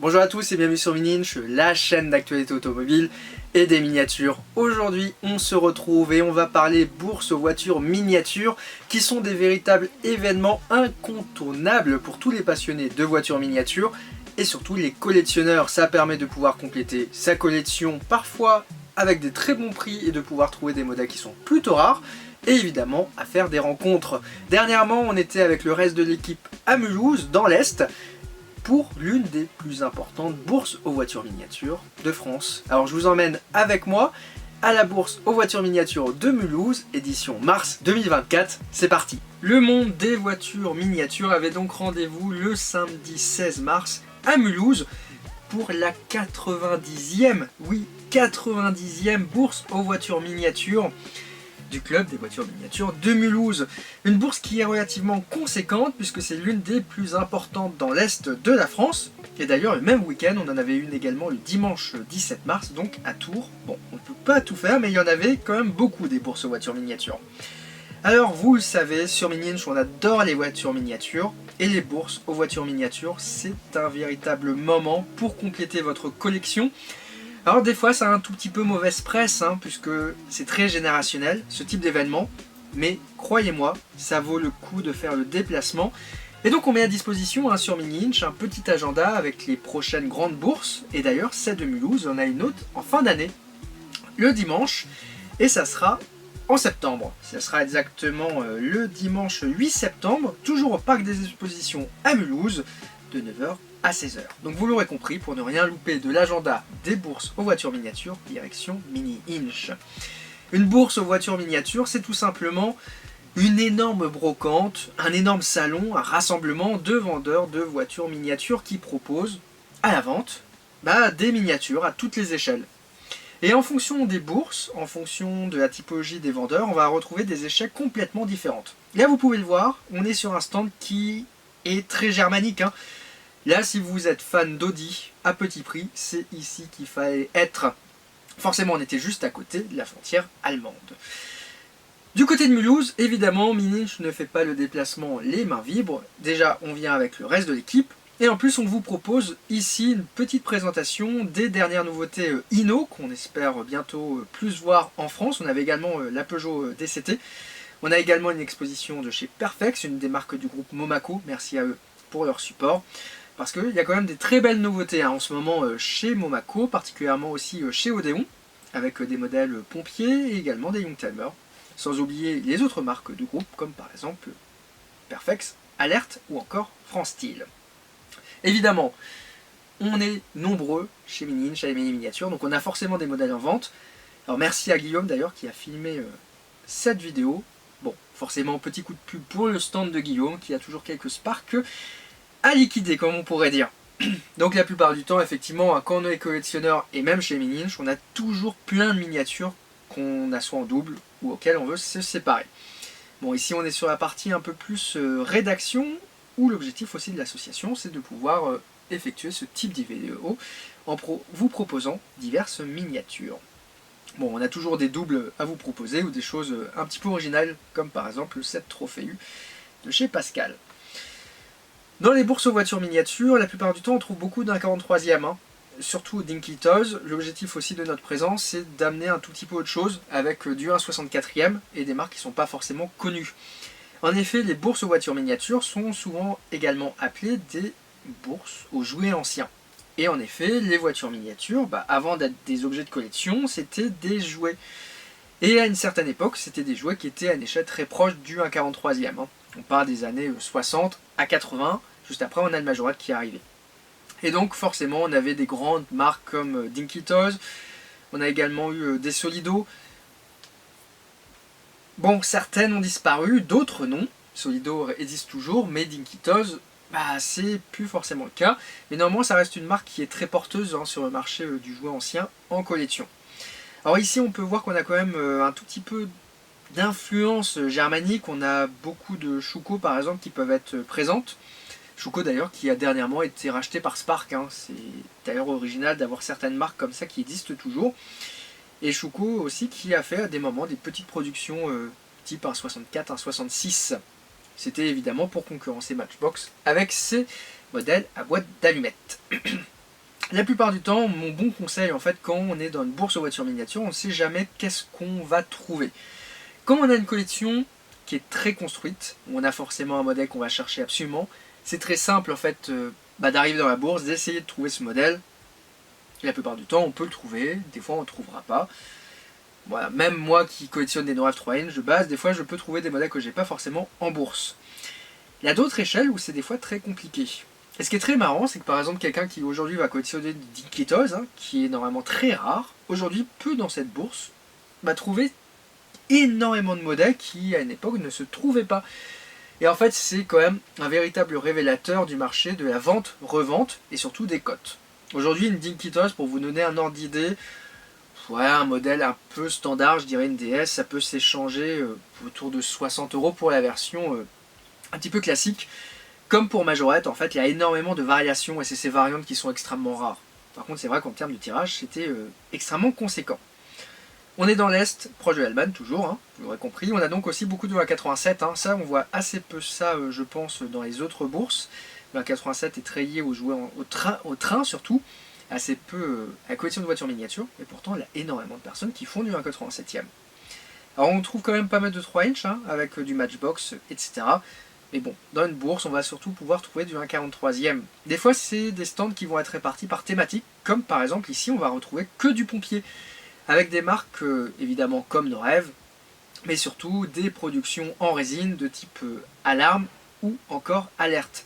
Bonjour à tous et bienvenue sur Mininch, la chaîne d'actualité automobile et des miniatures. Aujourd'hui on se retrouve et on va parler bourse aux voitures miniatures qui sont des véritables événements incontournables pour tous les passionnés de voitures miniatures et surtout les collectionneurs. Ça permet de pouvoir compléter sa collection parfois avec des très bons prix et de pouvoir trouver des modèles qui sont plutôt rares et évidemment à faire des rencontres. Dernièrement on était avec le reste de l'équipe à Mulhouse dans l'Est pour l'une des plus importantes bourses aux voitures miniatures de France. Alors je vous emmène avec moi à la bourse aux voitures miniatures de Mulhouse, édition mars 2024, c'est parti. Le monde des voitures miniatures avait donc rendez-vous le samedi 16 mars à Mulhouse pour la 90e, oui 90e bourse aux voitures miniatures du club des voitures miniatures de Mulhouse. Une bourse qui est relativement conséquente puisque c'est l'une des plus importantes dans l'est de la France. Et d'ailleurs le même week-end, on en avait une également le dimanche 17 mars, donc à Tours. Bon, on ne peut pas tout faire, mais il y en avait quand même beaucoup des bourses aux voitures miniatures. Alors vous le savez, sur Mininch on adore les voitures miniatures. Et les bourses aux voitures miniatures, c'est un véritable moment pour compléter votre collection. Alors des fois ça a un tout petit peu mauvaise presse, puisque c'est très générationnel ce type d'événement, mais croyez-moi, ça vaut le coup de faire le déplacement. Et donc on met à disposition sur Mininch un petit agenda avec les prochaines grandes bourses, et d'ailleurs celle de Mulhouse, on a une autre en fin d'année, le dimanche, et ça sera en septembre. Ça sera exactement le dimanche 8 septembre, toujours au parc des expositions à Mulhouse, de 9h à 16h. Donc vous l'aurez compris, pour ne rien louper de l'agenda des bourses aux voitures miniatures, direction Mininch. Une bourse aux voitures miniatures, c'est tout simplement une énorme brocante, un énorme salon, un rassemblement de vendeurs de voitures miniatures qui proposent à la vente des miniatures à toutes les échelles. Et en fonction des bourses, en fonction de la typologie des vendeurs, on va retrouver des échelles complètement différentes. Là vous pouvez le voir, on est sur un stand qui est très germanique. Là, si vous êtes fan d'Audi à petit prix, c'est ici qu'il fallait être. Forcément, on était juste à côté de la frontière allemande. Du côté de Mulhouse, évidemment, Mininch ne fait pas le déplacement les mains libres. Déjà, on vient avec le reste de l'équipe. Et en plus, on vous propose ici une petite présentation des dernières nouveautés Hino, qu'on espère bientôt plus voir en France. On avait également la Peugeot DCT. On a également une exposition de chez Perfex, une des marques du groupe Momaco. Merci à eux pour leur support. Parce qu'il y a quand même des très belles nouveautés en ce moment chez Momaco, particulièrement aussi chez Odéon, avec des modèles pompiers et également des Youngtimer. Sans oublier les autres marques du groupe, comme par exemple Perfex, Alert ou encore France Steel. Évidemment, on est nombreux chez Mininch, chez les mini-miniatures, donc on a forcément des modèles en vente. Alors merci à Guillaume d'ailleurs qui a filmé cette vidéo. Bon, forcément petit coup de pub pour le stand de Guillaume, qui a toujours quelques sparks à liquider, comme on pourrait dire. Donc la plupart du temps, effectivement, quand on est collectionneur, et même chez Mininch, on a toujours plein de miniatures qu'on a soit en double, ou auxquelles on veut se séparer. Bon, ici on est sur la partie un peu plus rédaction, où l'objectif aussi de l'association, c'est de pouvoir effectuer ce type de vidéo en vous proposant diverses miniatures. Bon, on a toujours des doubles à vous proposer, ou des choses un petit peu originales, comme par exemple le 7 Trophée de chez Pascal. Dans les bourses aux voitures miniatures, la plupart du temps on trouve beaucoup d'un 43e, surtout Dinky Toys. L'objectif aussi de notre présence, c'est d'amener un tout petit peu autre chose avec du 1,64e et des marques qui ne sont pas forcément connues. En effet, les bourses aux voitures miniatures sont souvent également appelées des bourses aux jouets anciens. Et en effet, les voitures miniatures, avant d'être des objets de collection, c'était des jouets. Et à une certaine époque, c'était des jouets qui étaient à une échelle très proche du 1,43e. On part des années 60 à 80, juste après on a le Majorette qui est arrivé. Et donc forcément on avait des grandes marques comme Dinky Toys, on a également eu des Solido. Bon, certaines ont disparu, d'autres non. Solido existe toujours, mais Dinky Toys, c'est plus forcément le cas. Mais néanmoins ça reste une marque qui est très porteuse sur le marché du jouet ancien en collection. Alors ici on peut voir qu'on a quand même un tout petit peu d'influence germanique. On a beaucoup de Schuco par exemple qui peuvent être présentes. Schuco d'ailleurs qui a dernièrement été racheté par Spark. C'est d'ailleurs original d'avoir certaines marques comme ça qui existent toujours. Et Schuco aussi qui a fait à des moments des petites productions type 1,64, 1,66. C'était évidemment pour concurrencer Matchbox avec ses modèles à boîte d'allumettes. La plupart du temps, mon bon conseil en fait, quand on est dans une bourse aux voitures miniatures, on ne sait jamais qu'est-ce qu'on va trouver. Quand on a une collection qui est très construite, où on a forcément un modèle qu'on va chercher absolument, c'est très simple en fait d'arriver dans la bourse, d'essayer de trouver ce modèle. Et la plupart du temps, on peut le trouver, des fois on ne le trouvera pas. Voilà, même moi qui collectionne des Norev 3Inch de base, des fois je peux trouver des modèles que j'ai pas forcément en bourse. Il y a d'autres échelles où c'est des fois très compliqué. Et ce qui est très marrant, c'est que par exemple quelqu'un qui aujourd'hui va collectionner du Dinkitos, qui est normalement très rare, aujourd'hui peut dans cette bourse trouver énormément de modèles qui à une époque ne se trouvaient pas. Et en fait c'est quand même un véritable révélateur du marché de la vente, revente et surtout des cotes. Aujourd'hui une Dinkitos, pour vous donner un ordre d'idée, ouais, un modèle un peu standard, je dirais une DS, ça peut s'échanger autour de 60 € pour la version un petit peu classique. Comme pour Majorette, en fait, il y a énormément de variations et c'est ces variantes qui sont extrêmement rares. Par contre, c'est vrai qu'en termes de tirage, c'était extrêmement conséquent. On est dans l'Est, proche de l'Allemagne, toujours, hein, vous l'aurez compris. On a donc aussi beaucoup de A87, hein. Ça, on voit assez peu ça, je pense, dans les autres bourses. Le A87 est très lié au train surtout, assez peu à la collection de voitures miniatures, et pourtant, il y a énormément de personnes qui font du 1,87e. Alors, on trouve quand même pas mal de 3 inch, hein, avec du Matchbox, etc. Mais bon, dans une bourse, on va surtout pouvoir trouver du 1,43e. Des fois, c'est des stands qui vont être répartis par thématique, comme par exemple ici, on va retrouver que du pompier, avec des marques évidemment comme Norev, mais surtout des productions en résine de type alarme ou encore alerte.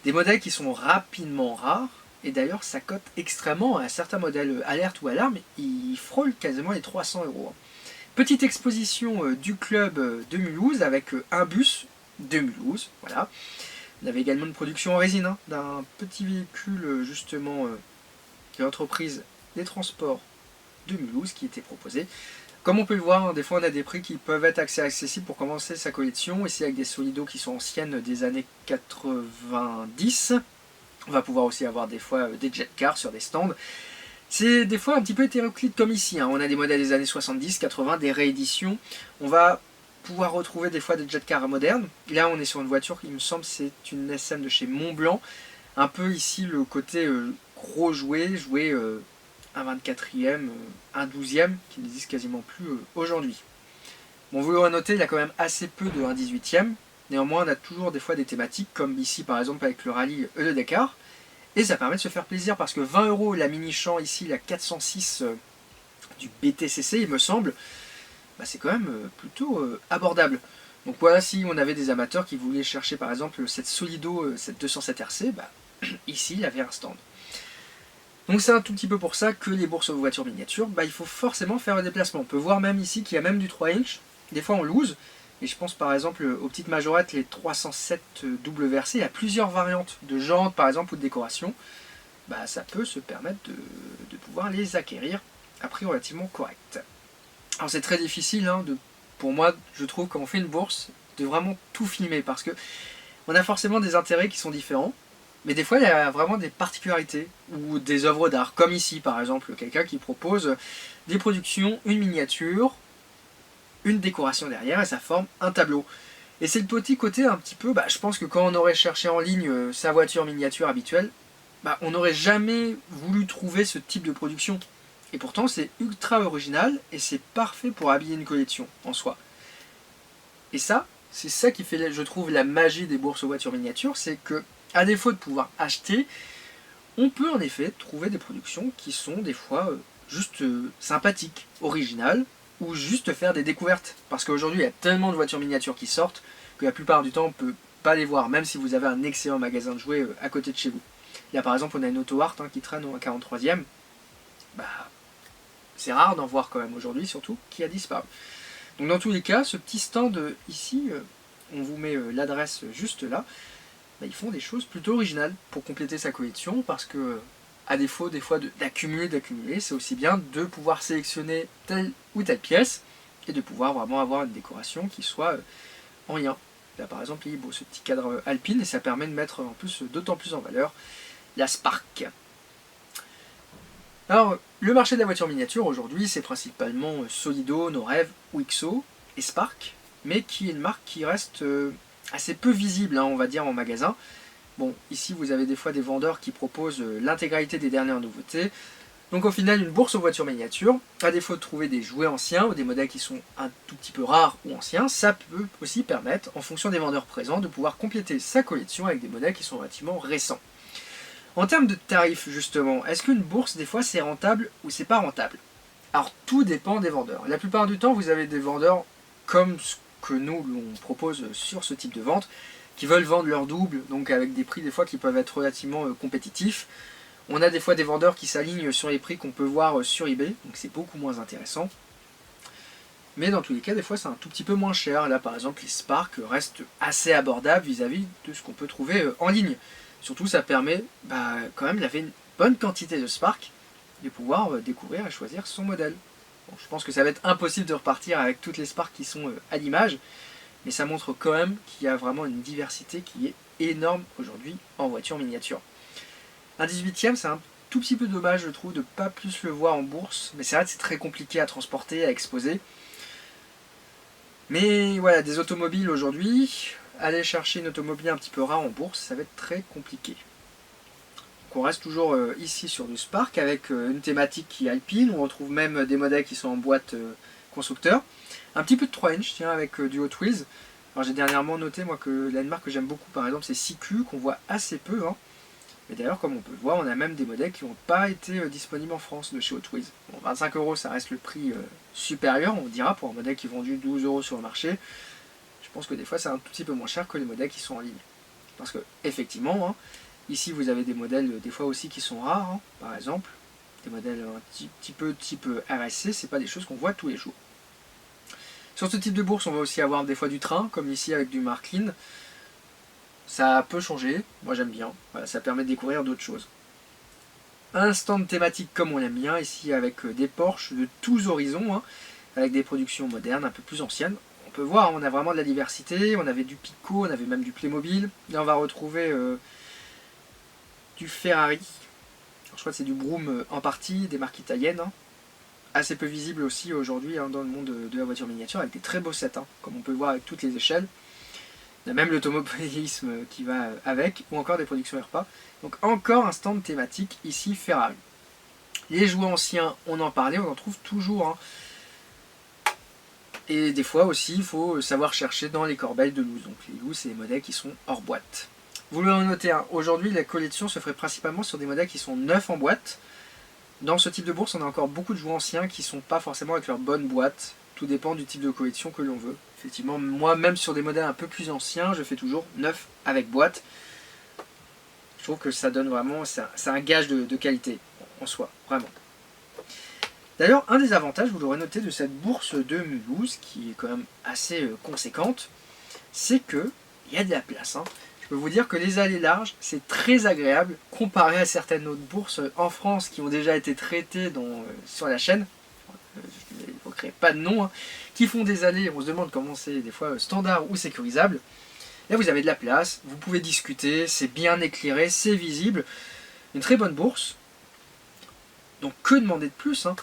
Des modèles qui sont rapidement rares, et d'ailleurs ça cote extrêmement à certains modèles alerte ou alarme, ils frôlent quasiment les 300 €. Petite exposition du club de Mulhouse avec un bus de Mulhouse, voilà. On avait également une production en résine d'un petit véhicule justement de l'entreprise des transports de Mulhouse qui était proposé. Comme on peut le voir, des fois on a des prix qui peuvent être assez accessibles pour commencer sa collection, ici avec des Solido qui sont anciennes des années 90. On va pouvoir aussi avoir des fois des jet cars sur des stands. C'est des fois un petit peu hétéroclite comme ici, hein. On a des modèles des années 70, 80, des rééditions. On va pouvoir retrouver des fois des jet cars modernes. Là on est sur une voiture qui me semble c'est une SM de chez Montblanc. Un peu ici le côté gros jouet un 24e, un 12e, qui n'existe quasiment plus aujourd'hui. Bon, vous l'aurez noté, il y a quand même assez peu de 1 18e. Néanmoins, on a toujours des fois des thématiques, comme ici par exemple avec le rallye de Dakar. Et ça permet de se faire plaisir parce que 20 € la mini champ ici, la 406 du BTCC, il me semble, c'est quand même plutôt abordable. Donc voilà, si on avait des amateurs qui voulaient chercher par exemple cette Solido, cette 207 RC, ici il y avait un stand. Donc c'est un tout petit peu pour ça que les bourses aux voitures miniatures, il faut forcément faire un déplacement. On peut voir même ici qu'il y a même du 3 inch, des fois on loose, et je pense par exemple aux petites majorettes, les 307 WRC, il y a plusieurs variantes de jantes par exemple ou de décoration, ça peut se permettre de pouvoir les acquérir à prix relativement correct. Alors c'est très difficile, pour moi je trouve quand on fait une bourse, de vraiment tout filmer, parce que on a forcément des intérêts qui sont différents. Mais des fois, il y a vraiment des particularités ou des œuvres d'art, comme ici par exemple, quelqu'un qui propose des productions, une miniature, une décoration derrière et ça forme un tableau. Et c'est le petit côté un petit peu, je pense que quand on aurait cherché en ligne sa voiture miniature habituelle, on n'aurait jamais voulu trouver ce type de production. Et pourtant, c'est ultra original et c'est parfait pour habiller une collection en soi. Et ça, c'est ça qui fait, je trouve, la magie des bourses aux voitures miniatures, c'est que à défaut de pouvoir acheter, on peut en effet trouver des productions qui sont des fois juste sympathiques, originales, ou juste faire des découvertes. Parce qu'aujourd'hui, il y a tellement de voitures miniatures qui sortent que la plupart du temps, on ne peut pas les voir, même si vous avez un excellent magasin de jouets à côté de chez vous. Là, par exemple, on a une Auto Art qui traîne au 43e. C'est rare d'en voir quand même aujourd'hui, surtout, qui a disparu. Donc dans tous les cas, ce petit stand ici, on vous met l'adresse juste là, ils font des choses plutôt originales pour compléter sa collection, parce que à défaut des fois d'accumuler, c'est aussi bien de pouvoir sélectionner telle ou telle pièce et de pouvoir vraiment avoir une décoration qui soit en lien. Là par exemple, il y a ce petit cadre alpine et ça permet de mettre en plus d'autant plus en valeur la Spark. Alors, le marché de la voiture miniature aujourd'hui, c'est principalement Solido, Norev, Wixo et Spark, mais qui est une marque qui reste assez peu visible, on va dire, en magasin. Bon, ici vous avez des fois des vendeurs qui proposent l'intégralité des dernières nouveautés. Donc au final, une bourse aux voitures miniatures, à défaut de trouver des jouets anciens ou des modèles qui sont un tout petit peu rares ou anciens, ça peut aussi permettre, en fonction des vendeurs présents, de pouvoir compléter sa collection avec des modèles qui sont relativement récents. En termes de tarifs, justement, est-ce qu'une bourse, des fois, c'est rentable ou c'est pas rentable? Alors tout dépend des vendeurs. La plupart du temps, vous avez des vendeurs comme ce que nous l'on propose sur ce type de vente, qui veulent vendre leur double, donc avec des prix des fois qui peuvent être relativement compétitifs. On a des fois des vendeurs qui s'alignent sur les prix qu'on peut voir sur eBay, donc c'est beaucoup moins intéressant. Mais dans tous les cas, des fois c'est un tout petit peu moins cher. Là par exemple, les Spark restent assez abordables vis-à-vis de ce qu'on peut trouver en ligne. Surtout ça permet quand même d'avoir une bonne quantité de Spark, de pouvoir découvrir et choisir son modèle. Bon, je pense que ça va être impossible de repartir avec toutes les Spark qui sont à l'image, mais ça montre quand même qu'il y a vraiment une diversité qui est énorme aujourd'hui en voiture miniature. Un 18e, c'est un tout petit peu dommage, je trouve, de ne pas plus le voir en bourse. Mais c'est vrai que c'est très compliqué à transporter, à exposer. Mais voilà, des automobiles aujourd'hui, aller chercher une automobile un petit peu rare en bourse, ça va être très compliqué. Donc on reste toujours ici sur du Spark avec une thématique qui est alpine. On retrouve même des modèles qui sont en boîte constructeur. Un petit peu de 3 inch, tiens, avec du Hot Wheels. Alors j'ai dernièrement noté, moi, que la marque que j'aime beaucoup, par exemple, c'est CQ, qu'on voit assez peu, hein. Mais d'ailleurs, comme on peut le voir, on a même des modèles qui n'ont pas été disponibles en France de chez Hot Wheels. Bon, 25 €, ça reste le prix supérieur, on dira, pour un modèle qui est vendu 12 € sur le marché. Je pense que des fois, c'est un tout petit peu moins cher que les modèles qui sont en ligne. Parce que, effectivement, hein, ici, vous avez des modèles, des fois aussi, qui sont rares, hein, par exemple. Des modèles un petit peu type RSC, c'est pas des choses qu'on voit tous les jours. Sur ce type de bourse, on va aussi avoir des fois du train, comme ici avec du Marklin. Ça peut changer, moi j'aime bien, voilà, ça permet de découvrir d'autres choses. Un stand thématique comme on l'aime bien, ici avec des Porsche de tous horizons, hein, avec des productions modernes, un peu plus anciennes. On peut voir, on a vraiment de la diversité, on avait du Pico, on avait même du Playmobil. Là on va retrouver du Ferrari, alors, je crois que c'est du Broom en partie, des marques italiennes, hein. Assez peu visibles aussi aujourd'hui dans le monde de la voiture miniature, avec des très beaux sets, hein, comme on peut le voir avec toutes les échelles. Il y a même l'automobilisme qui va avec, ou encore des productions RPA. Donc encore un stand thématique, ici Ferrari. Les jouets anciens, on en parlait, on en trouve toujours, hein. Et des fois aussi, il faut savoir chercher dans les corbeilles de loose. Donc les loose, c'est les modèles qui sont hors boîte. Vous l'aurez noté, hein, aujourd'hui la collection se ferait principalement sur des modèles qui sont neufs en boîte. Dans ce type de bourse, on a encore beaucoup de jouets anciens qui ne sont pas forcément avec leur bonne boîte. Tout dépend du type de collection que l'on veut. Effectivement, moi, même sur des modèles un peu plus anciens, je fais toujours neuf avec boîte. Je trouve que ça donne vraiment, c'est un gage de qualité en soi, vraiment. D'ailleurs, un des avantages, vous l'aurez noté, de cette bourse de Mulhouse, qui est quand même assez conséquente, c'est qu'il y a de la place, hein. Je peux vous dire que les allées larges, c'est très agréable comparé à certaines autres bourses en France qui ont déjà été traitées sur la chaîne. Je n'évoquerai pas de nom, hein, qui font des allées, on se demande comment c'est des fois standard ou sécurisable. Là vous avez de la place, vous pouvez discuter, c'est bien éclairé, c'est visible, une très bonne bourse. Donc que demander de plus, hein.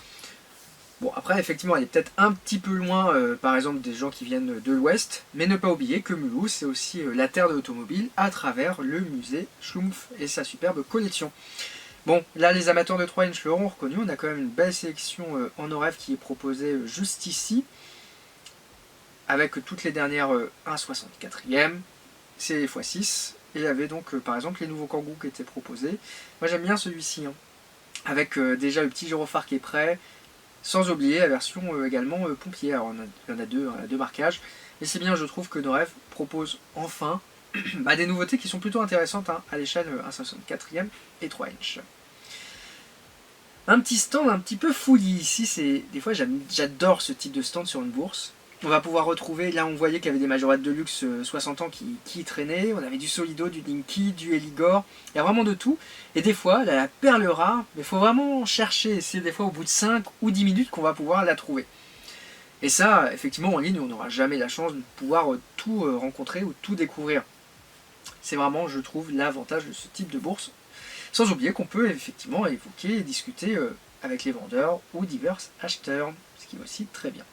Bon après effectivement elle est peut-être un petit peu loin par exemple des gens qui viennent de l'ouest, mais ne pas oublier que Mulhouse c'est aussi la terre de l'automobile à travers le musée Schlumpf et sa superbe collection. Bon, là les amateurs de 3 inch l'auront reconnu, on a quand même une belle sélection en OREF qui est proposée juste ici, avec toutes les dernières 1,64e, c'est les x6, et il y avait donc par exemple les nouveaux Kangoo qui étaient proposés. Moi j'aime bien celui-ci, hein, avec déjà le petit gyrophare qui est prêt, sans oublier la version également pompier. Alors il y en a deux marquages, et c'est bien je trouve que OREF propose enfin des nouveautés qui sont plutôt intéressantes, hein, à l'échelle 1,64e et 3 inch. Un petit stand un petit peu fouillis ici, des fois j'adore ce type de stand sur une bourse. On va pouvoir retrouver, là on voyait qu'il y avait des majorettes de luxe 60 ans qui traînaient, on avait du Solido, du Dinky, du Eligor, il y a vraiment de tout. Et des fois, là, la perle rare, mais il faut vraiment chercher, c'est des fois au bout de 5 ou 10 minutes qu'on va pouvoir la trouver. Et ça, effectivement, en ligne, on n'aura jamais la chance de pouvoir tout rencontrer ou tout découvrir. C'est vraiment, je trouve, l'avantage de ce type de bourse. Sans oublier qu'on peut effectivement évoquer et discuter avec les vendeurs ou divers acheteurs, ce qui est aussi très bien.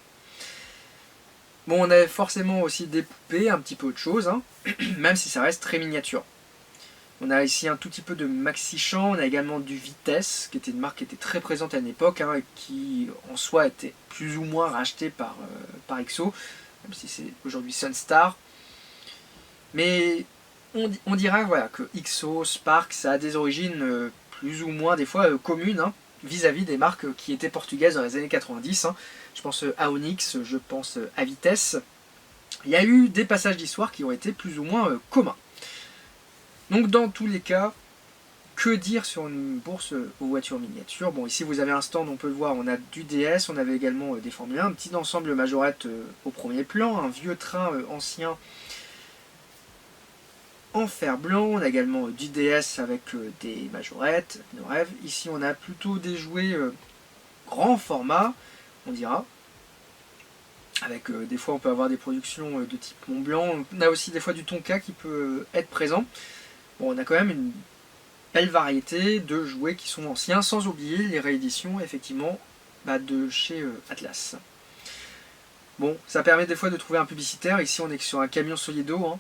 Bon, on a forcément aussi des poupées, un petit peu autre chose, hein, même si ça reste très miniature. On a ici un tout petit peu de Maxi Champ, on a également du Vitesse, qui était une marque qui était très présente à une époque, hein, et qui en soi était plus ou moins rachetée par XO, même si c'est aujourd'hui Sunstar. Mais on dira voilà, que XO, Spark, ça a des origines plus ou moins des fois communes, hein, vis-à-vis des marques qui étaient portugaises dans les années 90. Hein. Je pense à Onyx, je pense à Vitesse. Il y a eu des passages d'histoire qui ont été plus ou moins communs. Donc dans tous les cas, que dire sur une bourse aux voitures miniatures? Bon, ici vous avez un stand, on peut le voir, on a du DS, on avait également des Formule 1, un petit ensemble majorette au premier plan, un vieux train ancien en fer blanc, on a également du DS avec des majorettes, nos rêves. Ici on a plutôt des jouets grand format, on dira. Avec des fois on peut avoir des productions de type Mont Blanc, on a aussi des fois du Tonka qui peut être présent. Bon, on a quand même une belle variété de jouets qui sont anciens, sans oublier les rééditions effectivement de chez Atlas. Bon, ça permet des fois de trouver un publicitaire. Ici on est sur un camion Solido, hein.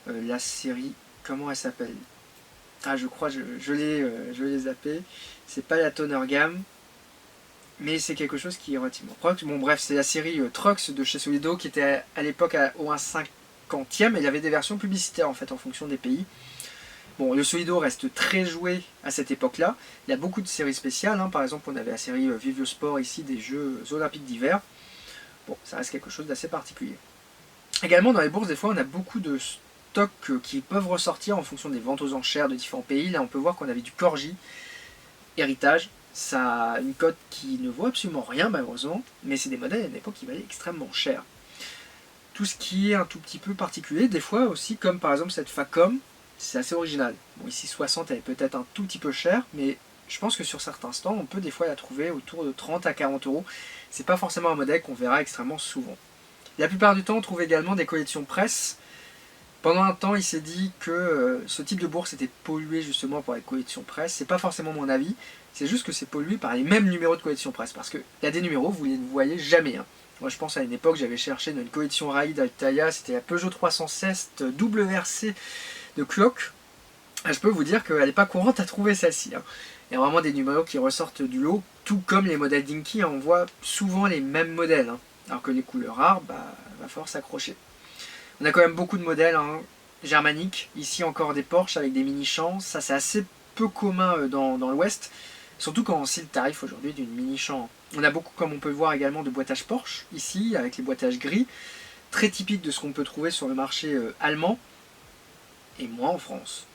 La série, comment elle s'appelle? Ah, je crois, je l'ai zappé. C'est pas la Toner Gamme, mais c'est quelque chose qui est relativement proche. Bon, bref, c'est la série Trucks de chez Solido qui était à l'époque au 1/50e, et il y avait des versions publicitaires en fait en fonction des pays. Bon, le Solido reste très joué à cette époque-là. Il y a beaucoup de séries spéciales, hein. Par exemple, on avait la série Vive le Sport ici, des Jeux Olympiques d'hiver. Bon, ça reste quelque chose d'assez particulier. Également, dans les bourses, des fois, on a beaucoup de stocks qui peuvent ressortir en fonction des ventes aux enchères de différents pays. Là, on peut voir qu'on avait du Corgi, héritage. Ça a une cote qui ne vaut absolument rien, malheureusement, mais c'est des modèles à une époque qui valaient extrêmement cher. Tout ce qui est un tout petit peu particulier, des fois aussi, comme par exemple cette Facom, c'est assez original. Bon, ici 60, elle est peut-être un tout petit peu chère, mais je pense que sur certains stands, on peut des fois la trouver autour de 30 à 40 euros. C'est pas forcément un modèle qu'on verra extrêmement souvent. La plupart du temps, on trouve également des collections presse. Pendant un temps, il s'est dit que ce type de bourse était pollué justement par les collections presse. C'est pas forcément mon avis, c'est juste que c'est pollué par les mêmes numéros de collection presse. Parce qu'il y a des numéros, vous ne les voyez jamais. Hein. Moi, je pense à une époque, j'avais cherché dans une collection Raid Altaïa, c'était la Peugeot 316 WRC de Clock. Je peux vous dire qu'elle n'est pas courante à trouver celle-ci. Hein. Il y a vraiment des numéros qui ressortent du lot, tout comme les modèles Dinky, hein, on voit souvent les mêmes modèles. Hein. Alors que les couleurs rares, va falloir s'accrocher. On a quand même beaucoup de modèles hein, germaniques. Ici encore des Porsche avec des mini-champs. Ça c'est assez peu commun dans l'Ouest. Surtout quand on sait le tarif aujourd'hui d'une mini-champ. On a beaucoup, comme on peut le voir également, de boîtages Porsche ici, avec les boîtages gris. Très typique de ce qu'on peut trouver sur le marché allemand. Et moins en France.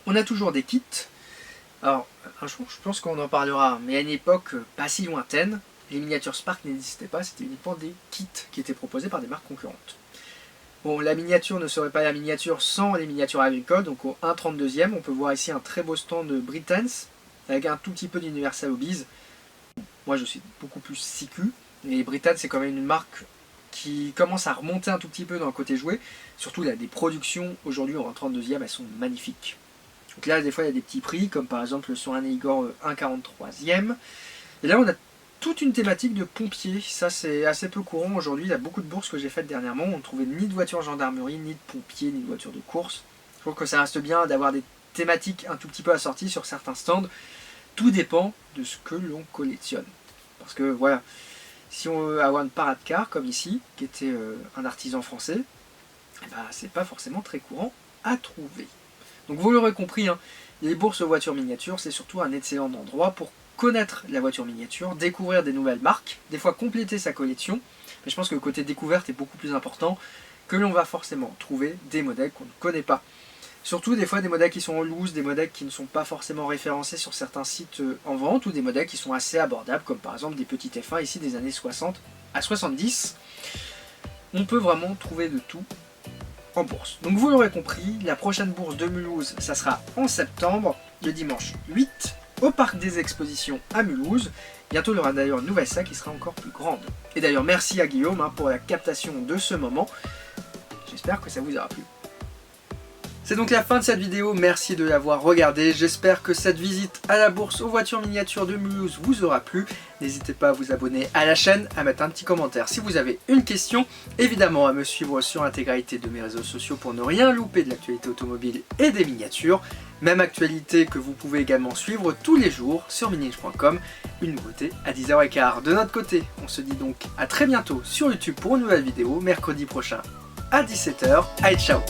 On a toujours des kits. Alors, un jour, je pense qu'on en parlera, mais à une époque pas si lointaine, les miniatures Spark n'existaient pas, c'était uniquement des kits qui étaient proposés par des marques concurrentes. Bon, la miniature ne serait pas la miniature sans les miniatures agricoles, donc au 1/32e, on peut voir ici un très beau stand de Britanns, avec un tout petit peu d'Universal Hobbies. Moi je suis beaucoup plus CQ, mais Britanns c'est quand même une marque qui commence à remonter un tout petit peu dans le côté jouet, surtout là, des productions aujourd'hui en 1/32e, elles sont magnifiques. Donc là des fois il y a des petits prix, comme par exemple sur un Igor 1/43e, et là on a toute une thématique de pompiers, ça c'est assez peu courant aujourd'hui, il y a beaucoup de bourses que j'ai faites dernièrement, on ne trouvait ni de voitures gendarmerie, ni de pompiers, ni de voitures de course. Je trouve que ça reste bien d'avoir des thématiques un tout petit peu assorties sur certains stands, tout dépend de ce que l'on collectionne. Parce que voilà, si on veut avoir une parade car comme ici, qui était un artisan français, eh ben, c'est pas forcément très courant à trouver. Donc vous l'aurez compris, hein, les bourses aux voitures miniatures, c'est surtout un excellent endroit pour connaître la voiture miniature, découvrir des nouvelles marques, des fois compléter sa collection, mais je pense que le côté découverte est beaucoup plus important, que l'on va forcément trouver des modèles qu'on ne connaît pas. Surtout des fois des modèles qui sont en loose, des modèles qui ne sont pas forcément référencés sur certains sites en vente, ou des modèles qui sont assez abordables, comme par exemple des petits F1 ici des années 60 à 70. On peut vraiment trouver de tout en bourse. Donc vous l'aurez compris, la prochaine bourse de Mulhouse, ça sera en septembre, le dimanche 8, au parc des expositions à Mulhouse. Bientôt il y aura d'ailleurs une nouvelle salle qui sera encore plus grande. Et d'ailleurs merci à Guillaume pour la captation de ce moment. J'espère que ça vous aura plu. C'est donc la fin de cette vidéo, merci de l'avoir regardée, j'espère que cette visite à la bourse aux voitures miniatures de Mulhouse vous aura plu. N'hésitez pas à vous abonner à la chaîne, à mettre un petit commentaire si vous avez une question, évidemment à me suivre sur l'intégralité de mes réseaux sociaux pour ne rien louper de l'actualité automobile et des miniatures, même actualité que vous pouvez également suivre tous les jours sur miniinch.com, une nouveauté à 10h15. De notre côté, on se dit donc à très bientôt sur YouTube pour une nouvelle vidéo, mercredi prochain à 17h, allez ciao!